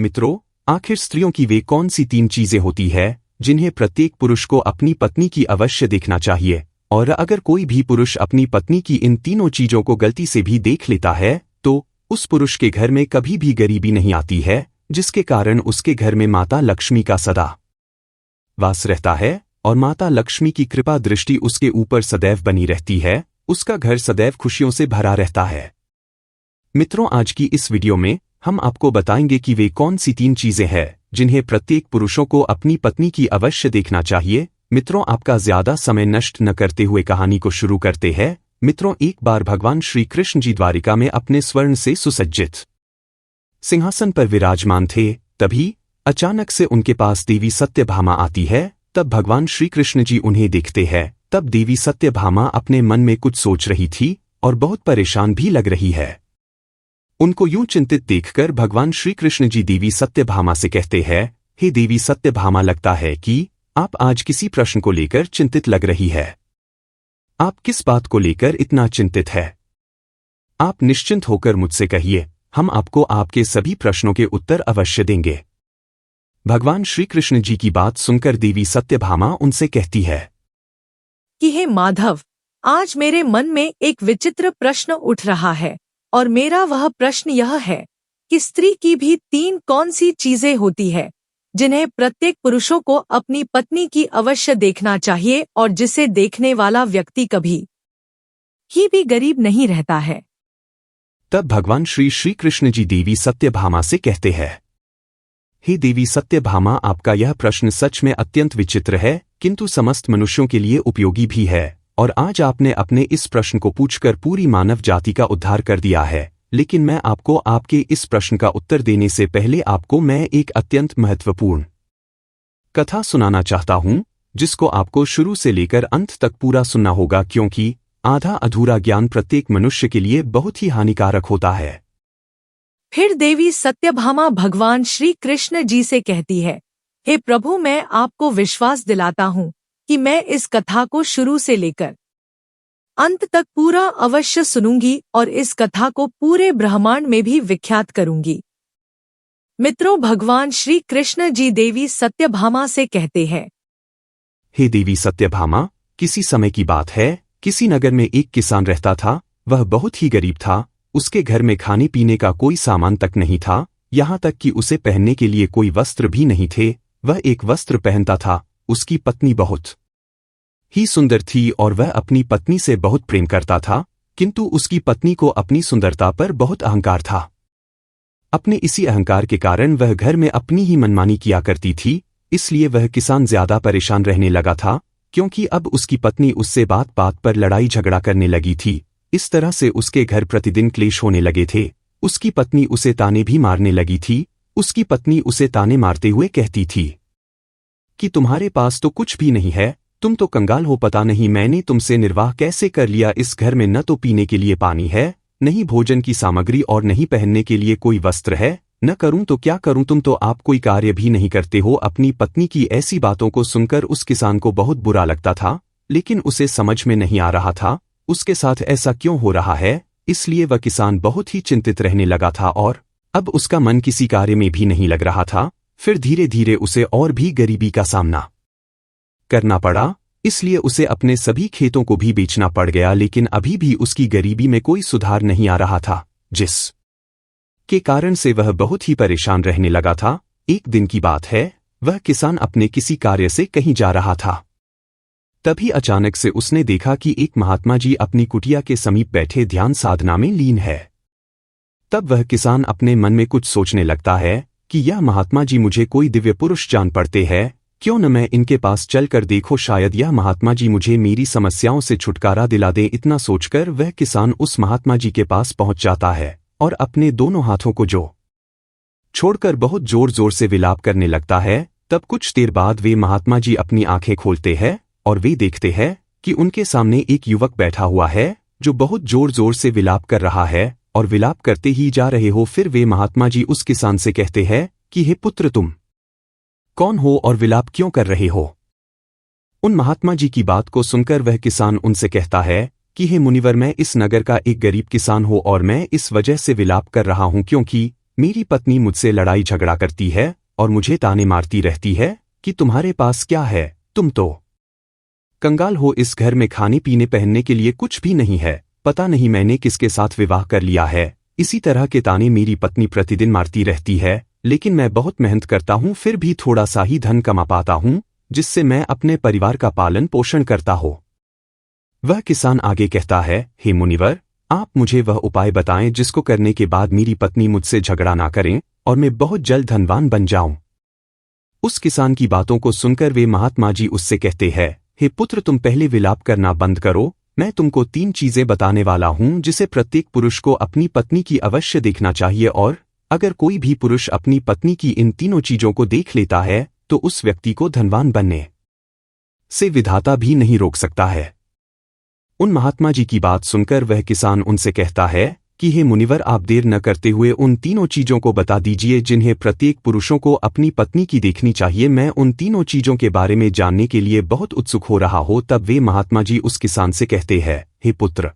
मित्रों, आखिर स्त्रियों की वे कौन सी 3 चीजें होती है जिन्हें प्रत्येक पुरुष को अपनी पत्नी की अवश्य देखना चाहिए, और अगर कोई भी पुरुष अपनी पत्नी की इन तीनों चीजों को गलती से भी देख लेता है तो उस पुरुष के घर में कभी भी गरीबी नहीं आती है, जिसके कारण उसके घर में माता लक्ष्मी का सदा वास रहता है और माता लक्ष्मी की कृपा दृष्टि उसके ऊपर सदैव बनी रहती है, उसका घर सदैव खुशियों से भरा रहता है। मित्रों, आज की इस वीडियो में हम आपको बताएंगे कि वे कौन सी 3 चीजें हैं जिन्हें प्रत्येक पुरुषों को अपनी पत्नी की अवश्य देखना चाहिए। मित्रों, आपका ज्यादा समय नष्ट न करते हुए कहानी को शुरू करते हैं। मित्रों, एक बार भगवान श्री कृष्ण जी द्वारिका में अपने स्वर्ण से सुसज्जित सिंहासन पर विराजमान थे। तभी अचानक से उनके पास देवी सत्यभामा आती है। तब भगवान श्री कृष्ण जी उन्हें देखते हैं। तब देवी सत्यभामा अपने मन में कुछ सोच रही थी और बहुत परेशान भी लग रही है। उनको यूं चिंतित देखकर भगवान श्री कृष्ण जी देवी सत्यभामा से कहते हैं, हे देवी सत्यभामा, लगता है कि आप आज किसी प्रश्न को लेकर चिंतित लग रही है। आप किस बात को लेकर इतना चिंतित है? आप निश्चिंत होकर मुझसे कहिए, हम आपको आपके सभी प्रश्नों के उत्तर अवश्य देंगे। भगवान श्री कृष्ण जी की बात सुनकर देवी सत्यभामा उनसे कहती है कि हे माधव, आज मेरे मन में एक विचित्र प्रश्न उठ रहा है, और मेरा वह प्रश्न यह है कि स्त्री की भी 3 कौन सी चीजें होती है जिन्हें प्रत्येक पुरुषों को अपनी पत्नी की अवश्य देखना चाहिए, और जिसे देखने वाला व्यक्ति कभी ही भी गरीब नहीं रहता है। तब भगवान श्री कृष्ण जी देवी सत्यभामा से कहते हैं, हे देवी सत्यभामा, आपका यह प्रश्न सच में अत्यंत विचित्र है, किंतु समस्त मनुष्यों के लिए उपयोगी भी है, और आज आपने अपने इस प्रश्न को पूछकर पूरी मानव जाति का उद्धार कर दिया है। लेकिन मैं आपको आपके इस प्रश्न का उत्तर देने से पहले आपको मैं एक अत्यंत महत्वपूर्ण कथा सुनाना चाहता हूं, जिसको आपको शुरू से लेकर अंत तक पूरा सुनना होगा, क्योंकि आधा अधूरा ज्ञान प्रत्येक मनुष्य के लिए बहुत ही हानिकारक होता है। फिर देवी सत्यभामा भगवान श्री कृष्ण जी से कहती है, हे प्रभु, मैं आपको विश्वास दिलाता हूँ कि मैं इस कथा को शुरू से लेकर अंत तक पूरा अवश्य सुनूंगी और इस कथा को पूरे ब्रह्मांड में भी विख्यात करूंगी। मित्रों, भगवान श्री कृष्ण जी देवी सत्यभामा से कहते हैं, हे देवी सत्यभामा, किसी समय की बात है, किसी नगर में एक किसान रहता था। वह बहुत ही गरीब था। उसके घर में खाने पीने का कोई सामान तक नहीं था, यहाँ तक कि उसे पहनने के लिए कोई वस्त्र भी नहीं थे। वह एक वस्त्र पहनता था। उसकी पत्नी बहुत ही सुंदर थी और वह अपनी पत्नी से बहुत प्रेम करता था, किंतु उसकी पत्नी को अपनी सुंदरता पर बहुत अहंकार था। अपने इसी अहंकार के कारण वह घर में अपनी ही मनमानी किया करती थी। इसलिए वह किसान ज्यादा परेशान रहने लगा था, क्योंकि अब उसकी पत्नी उससे बात बात पर लड़ाई झगड़ा करने लगी थी। इस तरह से उसके घर प्रतिदिन क्लेश होने लगे थे। उसकी पत्नी उसे ताने भी मारने लगी थी। उसकी पत्नी उसे ताने मारते हुए कहती थी कि तुम्हारे पास तो कुछ भी नहीं है, तुम तो कंगाल हो, पता नहीं मैंने तुमसे निर्वाह कैसे कर लिया। इस घर में न तो पीने के लिए पानी है, नहीं भोजन की सामग्री, और नहीं पहनने के लिए कोई वस्त्र है। न करूं तो क्या करूं, तुम तो आप कोई कार्य भी नहीं करते हो। अपनी पत्नी की ऐसी बातों को सुनकर उस किसान को बहुत बुरा लगता था, लेकिन उसे समझ में नहीं आ रहा था उसके साथ ऐसा क्यों हो रहा है। इसलिए वह किसान बहुत ही चिंतित रहने लगा था और अब उसका मन किसी कार्य में भी नहीं लग रहा था। फिर धीरे धीरे उसे और भी गरीबी का सामना करना पड़ा, इसलिए उसे अपने सभी खेतों को भी बेचना पड़ गया। लेकिन अभी भी उसकी गरीबी में कोई सुधार नहीं आ रहा था, जिस के कारण से वह बहुत ही परेशान रहने लगा था। एक दिन की बात है, वह किसान अपने किसी कार्य से कहीं जा रहा था। तभी अचानक से उसने देखा कि एक महात्मा जी अपनी कुटिया के समीप बैठे ध्यान साधना में लीन है। तब वह किसान अपने मन में कुछ सोचने लगता है कि यह महात्मा जी मुझे कोई दिव्य पुरुष जान पड़ते हैं, क्यों न मैं इनके पास चलकर देखो, शायद यह महात्मा जी मुझे मेरी समस्याओं से छुटकारा दिला दें। इतना सोचकर वह किसान उस महात्मा जी के पास पहुंच जाता है और अपने दोनों हाथों को छोड़कर बहुत जोर जोर से विलाप करने लगता है। तब कुछ देर बाद वे महात्मा जी अपनी आंखें खोलते हैं और वे देखते हैं कि उनके सामने एक युवक बैठा हुआ है जो बहुत जोर जोर से विलाप कर रहा है और विलाप करते ही जा रहे हो। फिर वे महात्मा जी उस किसान से कहते हैं कि हे पुत्र, तुम कौन हो और विलाप क्यों कर रहे हो? उन महात्मा जी की बात को सुनकर वह किसान उनसे कहता है कि हे मुनिवर, मैं इस नगर का एक गरीब किसान हूं और मैं इस वजह से विलाप कर रहा हूं क्योंकि मेरी पत्नी मुझसे लड़ाई झगड़ा करती है और मुझे ताने मारती रहती है कि तुम्हारे पास क्या है, तुम तो कंगाल हो, इस घर में खाने पीने पहनने के लिए कुछ भी नहीं है, पता नहीं मैंने किसके साथ विवाह कर लिया है। इसी तरह के ताने मेरी पत्नी प्रतिदिन मारती रहती है, लेकिन मैं बहुत मेहनत करता हूँ, फिर भी थोड़ा सा ही धन कमा पाता हूँ जिससे मैं अपने परिवार का पालन पोषण करता हूँ। वह किसान आगे कहता है, हे मुनिवर, आप मुझे वह उपाय बताएं जिसको करने के बाद मेरी पत्नी मुझसे झगड़ा ना करें और मैं बहुत जल्द धनवान बन जाऊं। उस किसान की बातों को सुनकर वे महात्मा जी उससे कहते हैं, हे पुत्र, तुम पहले विलाप करना बंद करो। मैं तुमको 3 चीजें बताने वाला हूं जिसे प्रत्येक पुरुष को अपनी पत्नी की अवश्य देखना चाहिए, और अगर कोई भी पुरुष अपनी पत्नी की इन तीनों चीजों को देख लेता है तो उस व्यक्ति को धनवान बनने से विधाता भी नहीं रोक सकता है। उन महात्मा जी की बात सुनकर वह किसान उनसे कहता है कि हे मुनिवर, आप देर न करते हुए उन तीनों चीजों को बता दीजिए जिन्हें प्रत्येक पुरुषों को अपनी पत्नी की देखनी चाहिए। मैं उन तीनों चीजों के बारे में जानने के लिए बहुत उत्सुक हो रहा हो। तब वे महात्मा जी उस किसान से कहते हैं, हे पुत्र,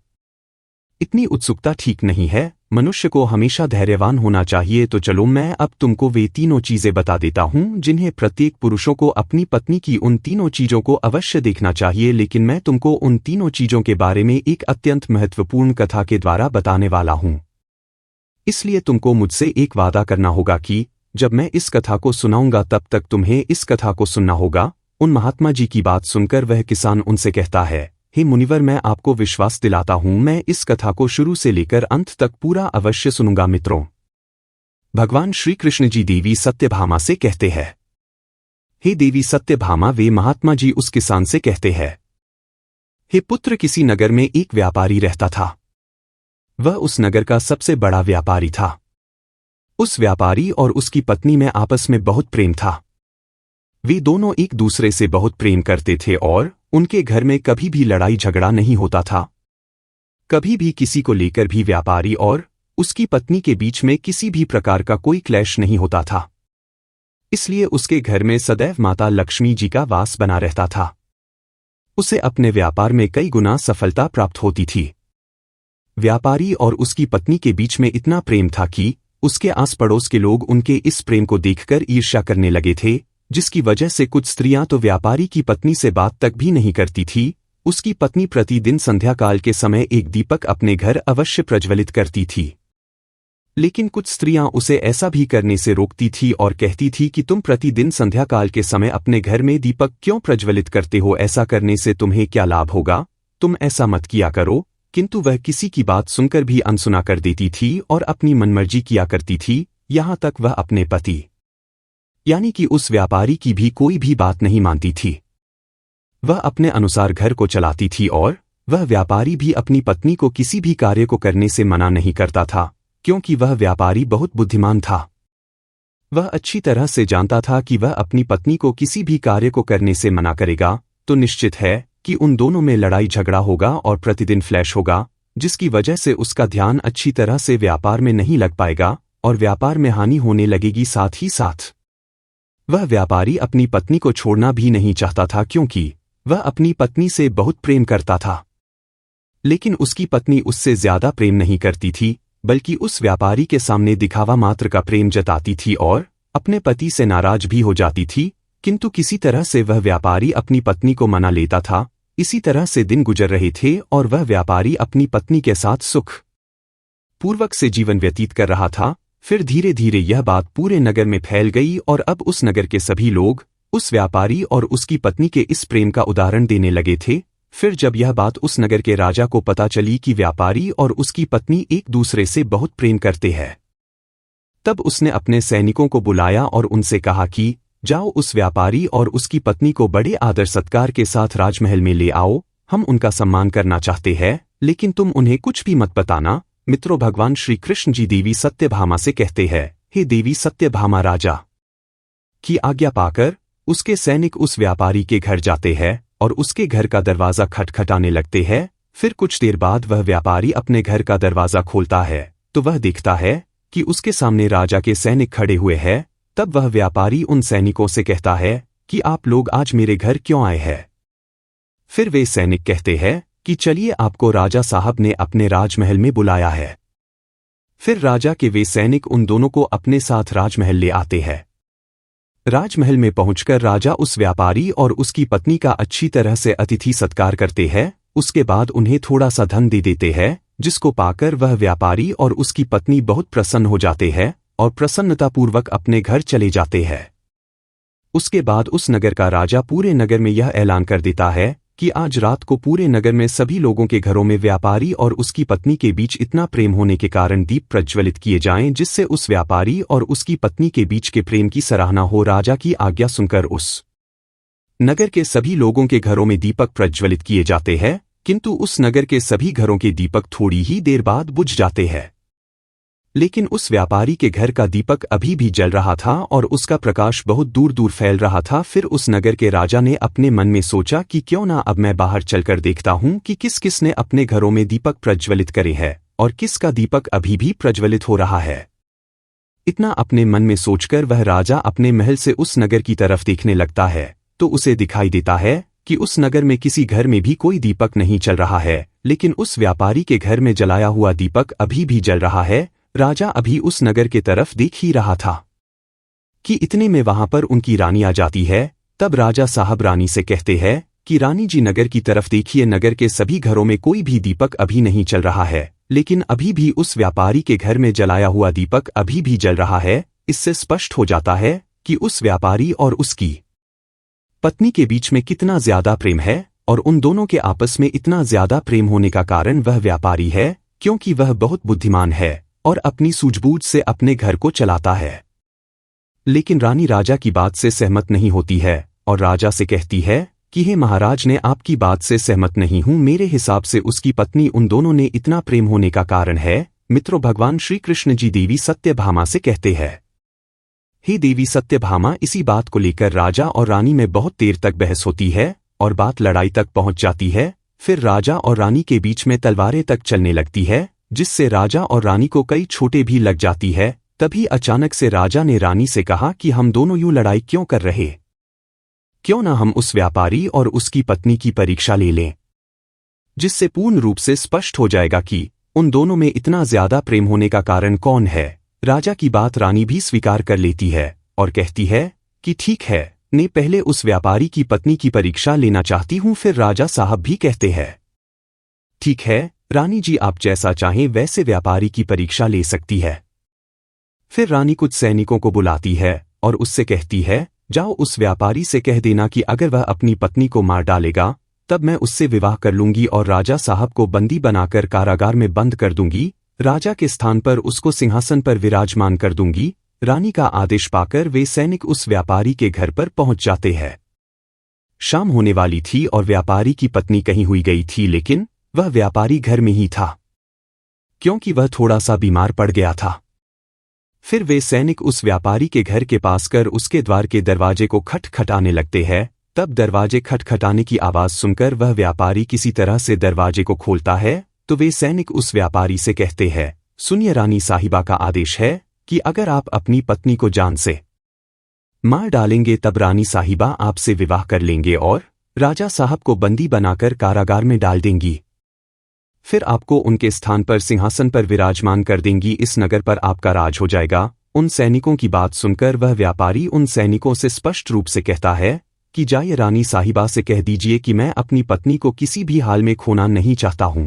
इतनी उत्सुकता ठीक नहीं है, मनुष्य को हमेशा धैर्यवान होना चाहिए। तो चलो मैं अब तुमको वे तीनों चीजें बता देता हूं जिन्हें प्रत्येक पुरुषों को अपनी पत्नी की उन तीनों चीजों को अवश्य देखना चाहिए, लेकिन मैं तुमको उन तीनों चीजों के बारे में एक अत्यंत महत्वपूर्ण कथा के द्वारा बताने वाला हूं। इसलिए तुमको मुझसे एक वादा करना होगा कि जब मैं इस कथा को सुनाऊंगा तब तक तुम्हें इस कथा को सुनना होगा। उन महात्मा जी की बात सुनकर वह किसान उनसे कहता है, हे मुनिवर, मैं आपको विश्वास दिलाता हूं, मैं इस कथा को शुरू से लेकर अंत तक पूरा अवश्य सुनूंगा। मित्रों, भगवान श्री कृष्ण जी देवी सत्यभामा से कहते हैं, हे देवी सत्यभामा, वे महात्मा जी उस किसान से कहते हैं, हे पुत्र, किसी नगर में एक व्यापारी रहता था। वह उस नगर का सबसे बड़ा व्यापारी था। उस व्यापारी और उसकी पत्नी में आपस में बहुत प्रेम था। वे दोनों एक दूसरे से बहुत प्रेम करते थे और उनके घर में कभी भी लड़ाई झगड़ा नहीं होता था। कभी भी किसी को लेकर भी व्यापारी और उसकी पत्नी के बीच में किसी भी प्रकार का कोई क्लैश नहीं होता था। इसलिए उसके घर में सदैव माता लक्ष्मी जी का वास बना रहता था। उसे अपने व्यापार में कई गुना सफलता प्राप्त होती थी। व्यापारी और उसकी पत्नी के बीच में इतना प्रेम था कि उसके आस पड़ोस के लोग उनके इस प्रेम को देखकर ईर्ष्या करने लगे थे, जिसकी वजह से कुछ स्त्रियां तो व्यापारी की पत्नी से बात तक भी नहीं करती थी। उसकी पत्नी प्रतिदिन संध्या काल के समय एक दीपक अपने घर अवश्य प्रज्वलित करती थी, लेकिन कुछ स्त्रियां उसे ऐसा भी करने से रोकती थी और कहती थी कि तुम प्रतिदिन संध्या काल के समय अपने घर में दीपक क्यों प्रज्वलित करते हो, ऐसा करने से तुम्हें क्या लाभ होगा, तुम ऐसा मत किया करो। किंतु वह किसी की बात सुनकर भी अनसुना कर देती थी और अपनी मनमर्जी किया करती थी। यहाँ तक वह अपने पति यानी कि उस व्यापारी की भी कोई भी बात नहीं मानती थी। वह अपने अनुसार घर को चलाती थी और वह व्यापारी भी अपनी पत्नी को किसी भी कार्य को करने से मना नहीं करता था, क्योंकि वह व्यापारी बहुत बुद्धिमान था। वह अच्छी तरह से जानता था कि वह अपनी पत्नी को किसी भी कार्य को करने से मना करेगा तो निश्चित है कि उन दोनों में लड़ाई झगड़ा होगा और प्रतिदिन फ्लैश होगा, जिसकी वजह से उसका ध्यान अच्छी तरह से व्यापार में नहीं लग पाएगा और व्यापार में हानि होने लगेगी। साथ ही साथ वह व्यापारी अपनी पत्नी को छोड़ना भी नहीं चाहता था, क्योंकि वह अपनी पत्नी से बहुत प्रेम करता था। लेकिन उसकी पत्नी उससे ज्यादा प्रेम नहीं करती थी, बल्कि उस व्यापारी के सामने दिखावा मात्र का प्रेम जताती थी और अपने पति से नाराज भी हो जाती थी। किंतु किसी तरह से वह व्यापारी अपनी पत्नी को मना लेता था। इसी तरह से दिन गुजर रहे थे और वह व्यापारी अपनी पत्नी के साथ सुख पूर्वक से जीवन व्यतीत कर रहा था। फिर धीरे धीरे यह बात पूरे नगर में फैल गई और अब उस नगर के सभी लोग उस व्यापारी और उसकी पत्नी के इस प्रेम का उदाहरण देने लगे थे। फिर जब यह बात उस नगर के राजा को पता चली कि व्यापारी और उसकी पत्नी एक दूसरे से बहुत प्रेम करते हैं, तब उसने अपने सैनिकों को बुलाया और उनसे कहा कि जाओ उस व्यापारी और उसकी पत्नी को बड़े आदर सत्कार के साथ राजमहल में ले आओ, हम उनका सम्मान करना चाहते हैं, लेकिन तुम उन्हें कुछ भी मत बताना। मित्रों, भगवान श्री कृष्ण जी देवी सत्यभामा से कहते हैं, हे देवी सत्यभामा, राजा की आज्ञा पाकर उसके सैनिक उस व्यापारी के घर जाते हैं और उसके घर का दरवाजा खटखटाने लगते हैं। फिर कुछ देर बाद वह व्यापारी अपने घर का दरवाजा खोलता है तो वह देखता है कि उसके सामने राजा के सैनिक खड़े हुए हैं। तब वह व्यापारी उन सैनिकों से कहता है कि आप लोग आज मेरे घर क्यों आए हैं। फिर वे सैनिक कहते हैं कि चलिए, आपको राजा साहब ने अपने राजमहल में बुलाया है। फिर राजा के वे सैनिक उन दोनों को अपने साथ राजमहल ले आते हैं। राजमहल में पहुंचकर राजा उस व्यापारी और उसकी पत्नी का अच्छी तरह से अतिथि सत्कार करते हैं। उसके बाद उन्हें थोड़ा सा धन दे देते हैं, जिसको पाकर वह व्यापारी और उसकी पत्नी बहुत प्रसन्न हो जाते हैं और प्रसन्नतापूर्वक अपने घर चले जाते हैं। उसके बाद उस नगर का राजा पूरे नगर में यह ऐलान कर देता है कि आज रात को पूरे नगर में सभी लोगों के घरों में व्यापारी और उसकी पत्नी के बीच इतना प्रेम होने के कारण दीप प्रज्वलित किए जाएं, जिससे उस व्यापारी और उसकी पत्नी के बीच के प्रेम की सराहना हो। राजा की आज्ञा सुनकर उस नगर के सभी लोगों के घरों में दीपक प्रज्वलित किए जाते हैं, किंतु उस नगर के सभी घरों के दीपक थोड़ी ही देर बाद बुझ जाते हैं। लेकिन उस व्यापारी के घर का दीपक अभी भी जल रहा था और उसका प्रकाश बहुत दूर दूर फैल रहा था। फिर उस नगर के राजा ने अपने मन में सोचा कि क्यों ना अब मैं बाहर चलकर देखता हूं कि किस किस ने अपने घरों में दीपक प्रज्वलित करे हैं और किसका दीपक अभी भी प्रज्वलित हो रहा है। इतना अपने मन में सोचकर वह राजा अपने महल से उस नगर की तरफ देखने लगता है, तो उसे दिखाई देता है कि उस नगर में किसी घर में भी कोई दीपक नहीं चल रहा है, लेकिन उस व्यापारी के घर में जलाया हुआ दीपक अभी भी जल रहा है। राजा अभी उस नगर के तरफ देख ही रहा था कि इतने में वहां पर उनकी रानी आ जाती है। तब राजा साहब रानी से कहते हैं कि रानी जी, नगर की तरफ देखिए, नगर के सभी घरों में कोई भी दीपक अभी नहीं चल रहा है, लेकिन अभी भी उस व्यापारी के घर में जलाया हुआ दीपक अभी भी जल रहा है। इससे स्पष्ट हो जाता है कि उस व्यापारी और उसकी पत्नी के बीच में कितना ज्यादा प्रेम है, और उन दोनों के आपस में इतना ज्यादा प्रेम होने का कारण वह व्यापारी है, क्योंकि वह बहुत बुद्धिमान है और अपनी सूझबूझ से अपने घर को चलाता है। लेकिन रानी राजा की बात से सहमत नहीं होती है और राजा से कहती है कि हे महाराज, ने आपकी बात से सहमत नहीं हूं। मेरे हिसाब से उसकी पत्नी उन दोनों ने इतना प्रेम होने का कारण है। मित्रों, भगवान श्री कृष्ण जी देवी सत्यभामा से कहते हैं, हे देवी सत्यभामा। इसी बात को लेकर राजा और रानी में बहुत देर तक बहस होती है और बात लड़ाई तक पहुंच जाती है। फिर राजा और रानी के बीच में तलवारें तक चलने लगती है, जिससे राजा और रानी को कई चोटें भी लग जाती है। तभी अचानक से राजा ने रानी से कहा कि हम दोनों यूं लड़ाई क्यों कर रहे, क्यों ना हम उस व्यापारी और उसकी पत्नी की परीक्षा ले लें, जिससे पूर्ण रूप से स्पष्ट हो जाएगा कि उन दोनों में इतना ज्यादा प्रेम होने का कारण कौन है। राजा की बात रानी भी स्वीकार कर लेती है और कहती है कि ठीक है, ने पहले उस व्यापारी की पत्नी की परीक्षा लेना चाहती हूं। फिर राजा साहब भी कहते हैं, ठीक है रानी जी, आप जैसा चाहें वैसे व्यापारी की परीक्षा ले सकती है। फिर रानी कुछ सैनिकों को बुलाती है और उससे कहती है, जाओ उस व्यापारी से कह देना कि अगर वह अपनी पत्नी को मार डालेगा तब मैं उससे विवाह कर लूंगी और राजा साहब को बंदी बनाकर कारागार में बंद कर दूंगी। राजा के स्थान पर उसको सिंहासन पर विराजमान कर दूंगी। रानी का आदेश पाकर वे सैनिक उस व्यापारी के घर पर पहुंच जाते हैं। शाम होने वाली थी और व्यापारी की पत्नी कहीं हुई गई थी, लेकिन वह व्यापारी घर में ही था, क्योंकि वह थोड़ा सा बीमार पड़ गया था। फिर वे सैनिक उस व्यापारी के घर के पास कर उसके द्वार के दरवाजे को खटखटाने लगते हैं। तब दरवाजे खटखटाने की आवाज सुनकर वह व्यापारी किसी तरह से दरवाजे को खोलता है, तो वे सैनिक उस व्यापारी से कहते हैं, सुनिए रानी साहिबा का आदेश है कि अगर आप अपनी पत्नी को जान से मार डालेंगे तब रानी साहिबा आपसे विवाह कर लेंगे और राजा साहब को बंदी बनाकर कारागार में डाल देंगी। फिर आपको उनके स्थान पर सिंहासन पर विराजमान कर देंगी। इस नगर पर आपका राज हो जाएगा। उन सैनिकों की बात सुनकर वह व्यापारी उन सैनिकों से स्पष्ट रूप से कहता है कि जाइए रानी साहिबा से कह दीजिए कि मैं अपनी पत्नी को किसी भी हाल में खोना नहीं चाहता हूं,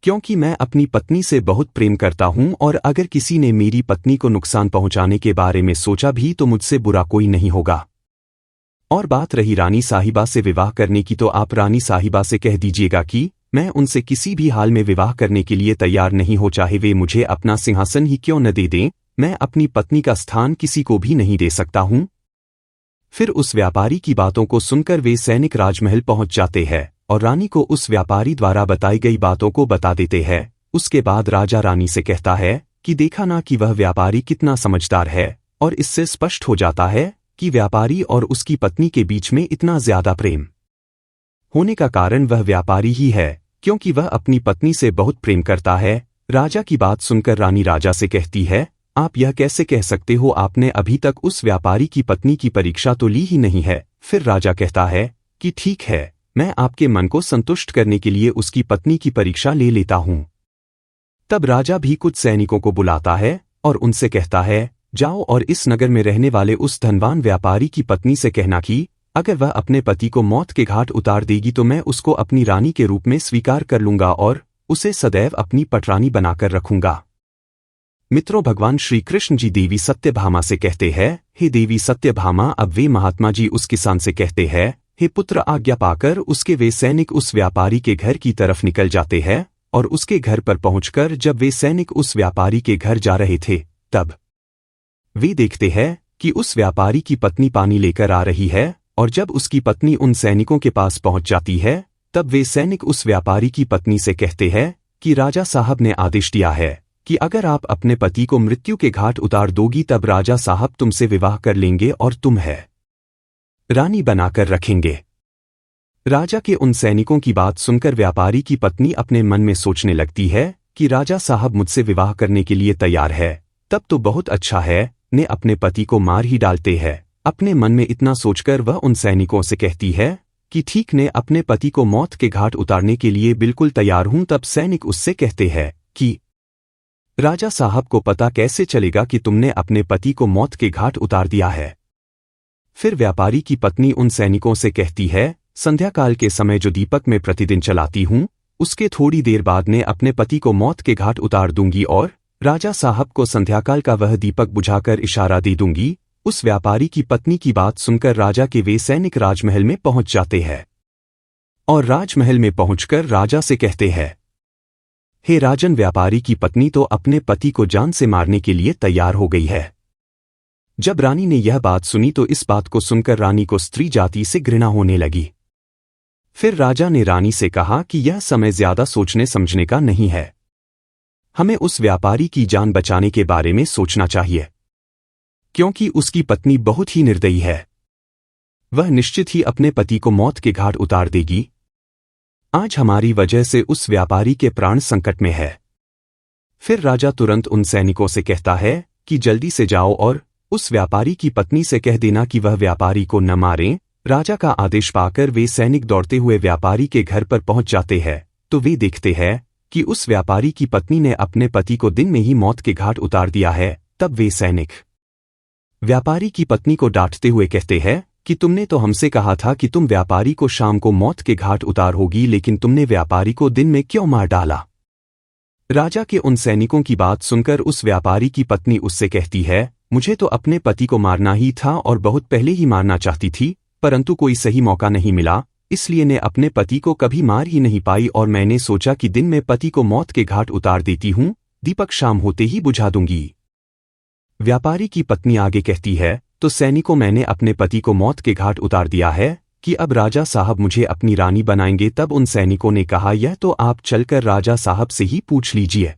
क्योंकि मैं अपनी पत्नी से बहुत प्रेम करता हूं और अगर किसी ने मेरी पत्नी को नुकसान पहुंचाने के बारे में सोचा भी तो मुझसे बुरा कोई नहीं होगा। और बात रही रानी साहिबा से विवाह करने की, तो आप रानी साहिबा से कह दीजिएगा कि मैं उनसे किसी भी हाल में विवाह करने के लिए तैयार नहीं हो, चाहे वे मुझे अपना सिंहासन ही क्यों न दे दें। मैं अपनी पत्नी का स्थान किसी को भी नहीं दे सकता हूं। फिर उस व्यापारी की बातों को सुनकर वे सैनिक राजमहल पहुंच जाते हैं और रानी को उस व्यापारी द्वारा बताई गई बातों को बता देते हैं। उसके बाद राजा रानी से कहता है कि देखा ना कि वह व्यापारी कितना समझदार है, और इससे स्पष्ट हो जाता है कि व्यापारी और उसकी पत्नी के बीच में इतना ज्यादा प्रेम होने का कारण वह व्यापारी ही है, क्योंकि वह अपनी पत्नी से बहुत प्रेम करता है। राजा की बात सुनकर रानी राजा से कहती है, आप यह कैसे कह सकते हो, आपने अभी तक उस व्यापारी की पत्नी की परीक्षा तो ली ही नहीं है। फिर राजा कहता है कि ठीक है, मैं आपके मन को संतुष्ट करने के लिए उसकी पत्नी की परीक्षा ले लेता हूं। तब राजा भी कुछ सैनिकों को बुलाता है और उनसे कहता है, जाओ और इस नगर में रहने वाले उस धनवान व्यापारी की पत्नी से कहना कि अगर वह अपने पति को मौत के घाट उतार देगी तो मैं उसको अपनी रानी के रूप में स्वीकार कर लूंगा और उसे सदैव अपनी पटरानी बनाकर रखूंगा। मित्रों, भगवान श्री कृष्ण जी देवी सत्यभामा से कहते हैं, हे देवी सत्यभामा। अब वे महात्मा जी उस किसान से कहते हैं, हे पुत्र, आज्ञा पाकर उसके वे सैनिक उस व्यापारी के घर की तरफ निकल जाते हैं और उसके घर पर पहुंचकर जब वे सैनिक उस व्यापारी के घर जा रहे थे तब वे देखते हैं कि उस व्यापारी की पत्नी पानी लेकर आ रही है, और जब उसकी पत्नी उन सैनिकों के पास पहुंच जाती है तब वे सैनिक उस व्यापारी की पत्नी से कहते हैं कि राजा साहब ने आदेश दिया है कि अगर आप अपने पति को मृत्यु के घाट उतार दोगी तब राजा साहब तुमसे विवाह कर लेंगे और तुम्हें रानी बनाकर रखेंगे। राजा के उन सैनिकों की बात सुनकर व्यापारी की पत्नी अपने मन में सोचने लगती है कि राजा साहब मुझसे विवाह करने के लिए तैयार है, तब तो बहुत अच्छा है, ने अपने पति को मार ही डालते हैं। अपने मन में इतना सोचकर वह उन सैनिकों से कहती है कि ठीक, ने अपने पति को मौत के घाट उतारने के लिए बिल्कुल तैयार हूं। तब सैनिक उससे कहते हैं कि राजा साहब को पता कैसे चलेगा कि तुमने अपने पति को मौत के घाट उतार दिया है। फिर व्यापारी की पत्नी उन सैनिकों से कहती है, संध्याकाल के समय जो दीपक मैं प्रतिदिन चलाती हूं उसके थोड़ी देर बाद ने अपने पति को मौत के घाट उतार दूंगी और राजा साहब को संध्याकाल का वह दीपक बुझाकर इशारा दे दूंगी। उस व्यापारी की पत्नी की बात सुनकर राजा के वे सैनिक राजमहल में पहुंच जाते हैं और राजमहल में पहुंचकर राजा से कहते हैं, हे राजन, व्यापारी की पत्नी तो अपने पति को जान से मारने के लिए तैयार हो गई है। जब रानी ने यह बात सुनी तो इस बात को सुनकर रानी को स्त्री जाति से घृणा होने लगी। फिर राजा ने रानी से कहा कि यह समय ज्यादा सोचने समझने का नहीं है, हमें उस व्यापारी की जान बचाने के बारे में सोचना चाहिए, क्योंकि उसकी पत्नी बहुत ही निर्दयी है। वह निश्चित ही अपने पति को मौत के घाट उतार देगी। आज हमारी वजह से उस व्यापारी के प्राण संकट में है। फिर राजा तुरंत उन सैनिकों से कहता है कि जल्दी से जाओ और उस व्यापारी की पत्नी से कह देना कि वह व्यापारी को न मारें। राजा का आदेश पाकर वे सैनिक दौड़ते हुए व्यापारी के घर पर पहुंच जाते हैं तो वे देखते हैं कि उस व्यापारी की पत्नी ने अपने पति को दिन में ही मौत के घाट उतार दिया है। तब वे सैनिक व्यापारी की पत्नी को डांटते हुए कहते हैं कि तुमने तो हमसे कहा था कि तुम व्यापारी को शाम को मौत के घाट उतार होगी, लेकिन तुमने व्यापारी को दिन में क्यों मार डाला। राजा के उन सैनिकों की बात सुनकर उस व्यापारी की पत्नी उससे कहती है, मुझे तो अपने पति को मारना ही था और बहुत पहले ही मारना चाहती थी, परंतु कोई सही मौका नहीं मिला, इसलिए ने अपने पति को कभी मार ही नहीं पाई और मैंने सोचा कि दिन में पति को मौत के घाट उतार देती हूं, दीपक शाम होते ही बुझा दूंगी। व्यापारी की पत्नी आगे कहती है, तो सैनिकों, मैंने अपने पति को मौत के घाट उतार दिया है कि अब राजा साहब मुझे अपनी रानी बनाएंगे। तब उन सैनिकों ने कहा, यह तो आप चलकर राजा साहब से ही पूछ लीजिए।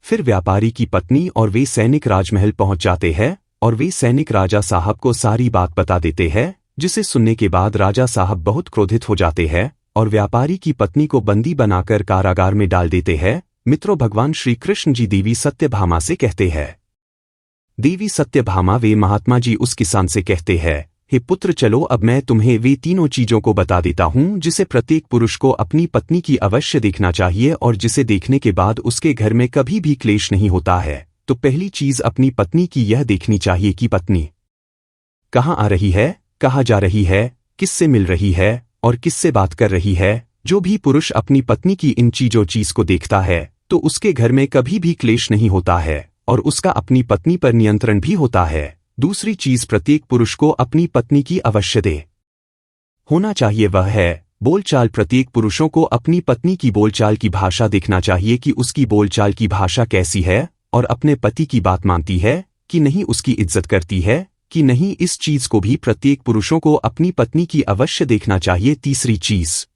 फिर व्यापारी की पत्नी और वे सैनिक राजमहल पहुंच जाते हैं और वे सैनिक राजा साहब को सारी बात बता देते हैं, जिसे सुनने के बाद राजा साहब बहुत क्रोधित हो जाते हैं और व्यापारी की पत्नी को बंदी बनाकर कारागार में डाल देते हैं। मित्रों, भगवान श्री कृष्ण जी देवी सत्यभामा से कहते हैं, देवी सत्यभामा वे महात्मा जी उस किसान से कहते हैं, हे पुत्र, चलो अब मैं तुम्हें वे तीनों चीजों को बता देता हूं जिसे प्रत्येक पुरुष को अपनी पत्नी की अवश्य देखना चाहिए और जिसे देखने के बाद उसके घर में कभी भी क्लेश नहीं होता है। तो पहली चीज अपनी पत्नी की यह देखनी चाहिए कि पत्नी कहाँ आ रही है, कहाँ जा रही है, किससे मिल रही है और किससे बात कर रही है। जो भी पुरुष अपनी पत्नी की इन चीज को देखता है तो उसके घर में कभी भी क्लेश नहीं होता है और उसका अपनी पत्नी पर नियंत्रण भी होता है। दूसरी चीज प्रत्येक पुरुष को अपनी पत्नी की अवश्य दे होना चाहिए वह है बोलचाल। प्रत्येक पुरुषों को अपनी पत्नी की बोलचाल की भाषा देखना चाहिए कि उसकी बोलचाल की भाषा कैसी है और अपने पति की बात मानती है कि नहीं, उसकी इज्जत करती है कि नहीं। इस चीज को भी प्रत्येक पुरुषों को अपनी पत्नी की अवश्य देखना चाहिए। तीसरी चीज,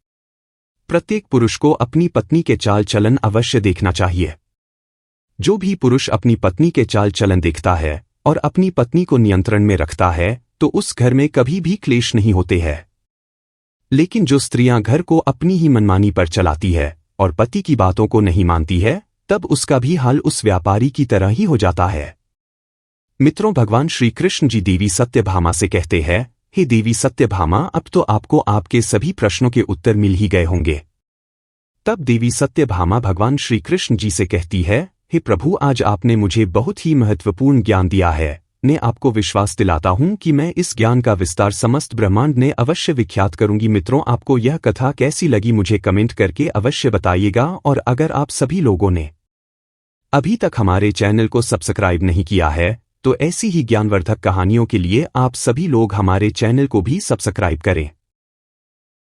प्रत्येक पुरुष को अपनी पत्नी के चाल चलन अवश्य देखना चाहिए। जो भी पुरुष अपनी पत्नी के चाल चलन देखता है और अपनी पत्नी को नियंत्रण में रखता है तो उस घर में कभी भी क्लेश नहीं होते हैं। लेकिन जो स्त्रियां घर को अपनी ही मनमानी पर चलाती है और पति की बातों को नहीं मानती है, तब उसका भी हाल उस व्यापारी की तरह ही हो जाता है। मित्रों, भगवान श्री कृष्ण जी देवी सत्यभामा से कहते हैं, हे देवी सत्यभामा, अब तो आपको आपके सभी प्रश्नों के उत्तर मिल ही गए होंगे। तब देवी सत्यभामा भगवान श्री कृष्ण जी से कहती है, हे प्रभु, आज आपने मुझे बहुत ही महत्वपूर्ण ज्ञान दिया है। मैं आपको विश्वास दिलाता हूं कि मैं इस ज्ञान का विस्तार समस्त ब्रह्मांड में अवश्य विख्यात करूंगी। मित्रों, आपको यह कथा कैसी लगी मुझे कमेंट करके अवश्य बताइएगा, और अगर आप सभी लोगों ने अभी तक हमारे चैनल को सब्सक्राइब नहीं किया है तो ऐसी ही ज्ञानवर्धक कहानियों के लिए आप सभी लोग हमारे चैनल को भी सब्सक्राइब करें।